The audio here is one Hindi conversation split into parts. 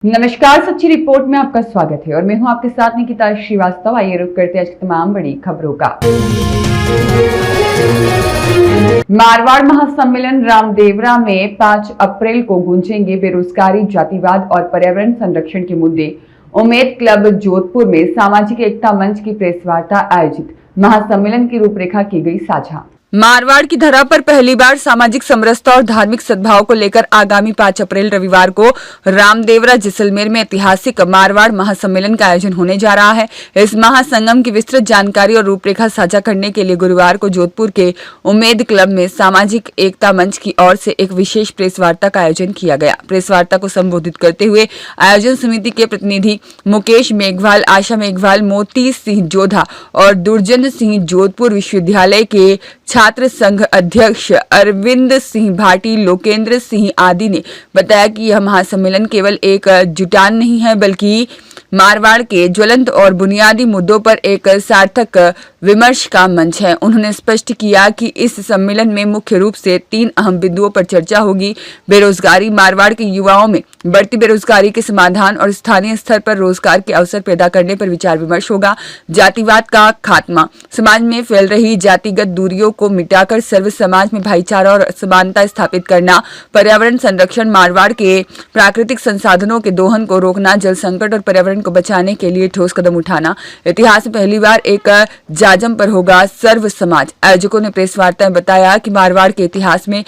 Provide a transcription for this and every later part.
नमस्कार, सच्ची रिपोर्ट में आपका स्वागत है और मैं हूं आपके साथ निकिता श्रीवास्तव। आइए रुक करते हैं आज की तमाम बड़ी खबरों का। मारवाड़ महासम्मेलन रामदेवरा में 5 अप्रैल को गूंजेंगे बेरोजगारी, जातिवाद और पर्यावरण संरक्षण के मुद्दे। उम्मेद क्लब जोधपुर में सामाजिक एकता मंच की प्रेस वार्ता आयोजित। महासम्मेलन की रूपरेखा की गई साझा। मारवाड़ की धरा पर पहली बार सामाजिक समरसता और धार्मिक सद्भाव को लेकर आगामी 5 अप्रैल रविवार को रामदेवरा जैसलमेर में ऐतिहासिक मारवाड़ महासम्मेलन का आयोजन होने जा रहा है। इस महासंगम की विस्तृत जानकारी और रूपरेखा साझा करने के लिए गुरुवार को जोधपुर के उम्मेद क्लब में सामाजिक एकता मंच की ओर से एक विशेष प्रेस वार्ता का आयोजन किया गया। प्रेस वार्ता को संबोधित करते हुए आयोजन समिति के प्रतिनिधि मुकेश मेघवाल, आशा मेघवाल, मोती सिंह जोधा और दुर्जन सिंह जोधपुर विश्वविद्यालय के छात्र संघ अध्यक्ष अरविंद सिंह भाटी, लोकेंद्र सिंह आदि ने बताया कि यह महासम्मेलन केवल एक जुटान नहीं है बल्कि मारवाड़ के ज्वलंत और बुनियादी मुद्दों पर एक सार्थक विमर्श का मंच है। उन्होंने स्पष्ट किया कि इस सम्मेलन में मुख्य रूप से 3 अहम बिंदुओं पर चर्चा होगी। बेरोजगारी, मारवाड़ के युवाओं में बढ़ती बेरोजगारी के समाधान और स्थानीय स्तर पर रोजगार के अवसर पैदा करने पर विचार विमर्श होगा। जातिवाद का खात्मा, समाज में फैल रही जातिगत दूरियों को मिटाकर सर्व समाज में भाईचारा और समानता स्थापित करना। पर्यावरण संरक्षण, मारवाड़ के प्राकृतिक संसाधनों के दोहन को रोकना। जल संकट और पर्यावरण को बचाने के लिए ठोस कदम उठाना। इतिहास में पहली बार एक जाजम पर होगा सर्व समाज। आयोजकों ने प्रेस वार्ता में बताया कि मारवाड़ के इतिहास में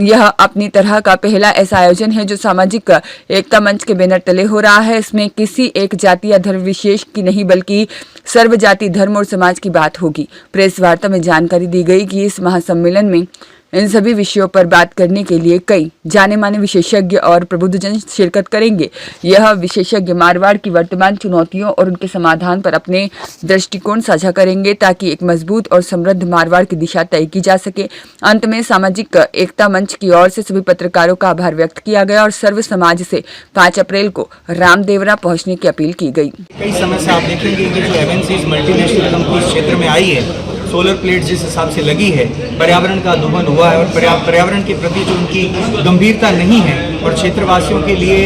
यह अपनी तरह का पहला ऐसा आयोजन है जो सामाजिक एकता मंच के बैनर तले हो रहा है। इसमें किसी एक जाति या धर्म विशेष की नहीं बल्कि सर्व जाति, धर्म और समाज की बात होगी। प्रेस वार्ता में जानकारी दी गई कि इस महासम्मेलन में इन सभी विषयों पर बात करने के लिए कई जाने माने विशेषज्ञ और प्रबुद्धजन शिरकत करेंगे। यह विशेषज्ञ मारवाड़ की वर्तमान चुनौतियों और उनके समाधान पर अपने दृष्टिकोण साझा करेंगे ताकि एक मजबूत और समृद्ध मारवाड़ की दिशा तय की जा सके। अंत में सामाजिक एकता मंच की ओर से सभी पत्रकारों का आभार व्यक्त किया गया और सर्व समाज से 5 अप्रैल को रामदेवरा पहुंचने की अपील की गई। कई समय से आप देखेंगे कि जो एमएनसीज मल्टीनेशनल कंपनीज क्षेत्र में आई है, सोलर प्लेट जिस हिसाब से लगी है, पर्यावरण का दोहन हुआ है और पर्यावरण के प्रति जो उनकी गंभीरता नहीं है और क्षेत्रवासियों के लिए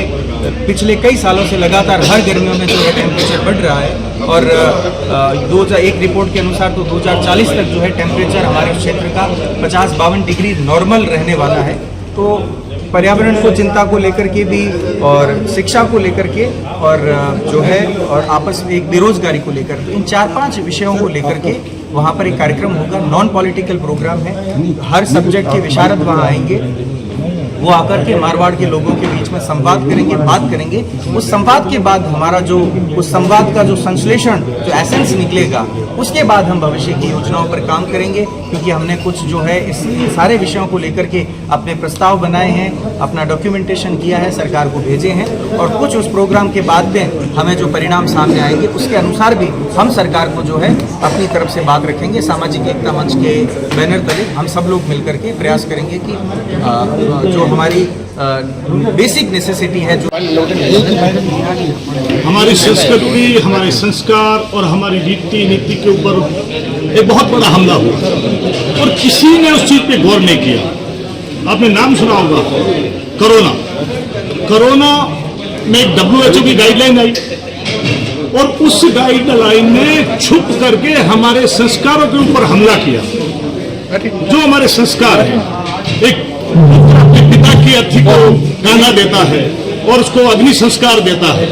पिछले कई सालों से लगातार हर गर्मियों में जो है टेम्परेचर बढ़ रहा है और एक रिपोर्ट के अनुसार तो 2040 तक जो है टेम्परेचर हमारे क्षेत्र का 50-52 डिग्री नॉर्मल रहने वाला है। तो पर्यावरण को चिंता को लेकर के भी और शिक्षा को लेकर के और जो है और आपस में एक बेरोजगारी को लेकर, तो इन 4-5 विषयों को लेकर के वहाँ पर एक कार्यक्रम होगा। नॉन पॉलिटिकल प्रोग्राम है, हर सब्जेक्ट के विशारद वहाँ आएंगे। वो आकर के मारवाड़ के लोगों के बीच में संवाद करेंगे, बात करेंगे। उस संवाद के बाद हमारा जो उस संवाद का जो संश्लेषण, जो एसेंस निकलेगा, उसके बाद हम भविष्य की योजनाओं पर काम करेंगे। क्योंकि हमने कुछ जो है इस सारे विषयों को लेकर के अपने प्रस्ताव बनाए हैं, अपना डॉक्यूमेंटेशन किया है, सरकार को भेजे हैं और कुछ उस प्रोग्राम के बाद में हमें जो परिणाम सामने आएंगे उसके अनुसार भी हम सरकार को जो है अपनी तरफ से बात रखेंगे। सामाजिक एकता मंच के बैनर तले हम सब लोग मिलकर के प्रयास करेंगे कि जो हमारी बेसिक नेसेसिटी है, जो हमारी संस्कृति, हमारे संस्कार और हमारी रीति नीति के ऊपर एक बहुत बड़ा हमला हुआ और किसी ने उस चीज पे गौर नहीं किया। आपने नाम सुना होगा कोरोना में एक WHO की गाइडलाइन आई और उस गाइडलाइन ने छुप करके हमारे संस्कारों के ऊपर हमला किया। जो हमारे संस्कार है, एक अपने पिता की अर्थी को कांधा देता है और उसको अग्नि संस्कार देता है,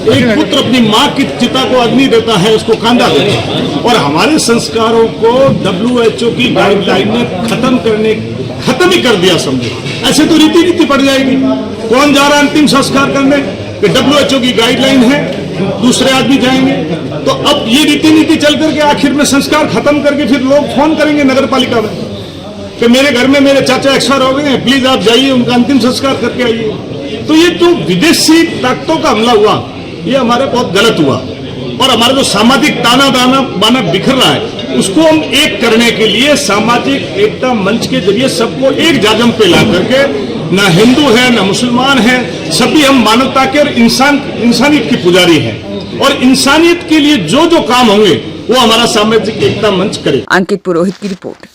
एक पुत्र अपनी माँ की चिता को अग्नि देता है, उसको कांधा देता है। और हमारे संस्कारों को WHO की गाइडलाइन ने खत्म ही कर दिया समझो। ऐसे तो रीति नीति पड़ जाएगी। कौन जा रहा है अंतिम संस्कार करने? कि WHO की गाइडलाइन है, दूसरे आदमी जाएंगे। तो अब ये रीति नीति चल करके आखिर में संस्कार खत्म करके फिर लोग फोन करेंगे नगर पालिका में कि मेरे घर में मेरे चाचा एक्सपायर हो गए हैं, प्लीज आप जाइए उनका अंतिम संस्कार करके आइए। तो ये जो विदेशी ताकतों का हमला हुआ, ये हमारे बहुत गलत हुआ और हमारा जो सामाजिक ताना बाना बिखर रहा है उसको हम एक करने के लिए सामाजिक एकता मंच के जरिए सबको एक जाजम पे ला करके, ना हिंदू है ना मुसलमान है, सभी हम मानवता के और इंसानियत की पुजारी हैं और इंसानियत के लिए जो जो काम होंगे वो हमारा सामाजिक एकता मंच करे। अंकित पुरोहित की रिपोर्ट।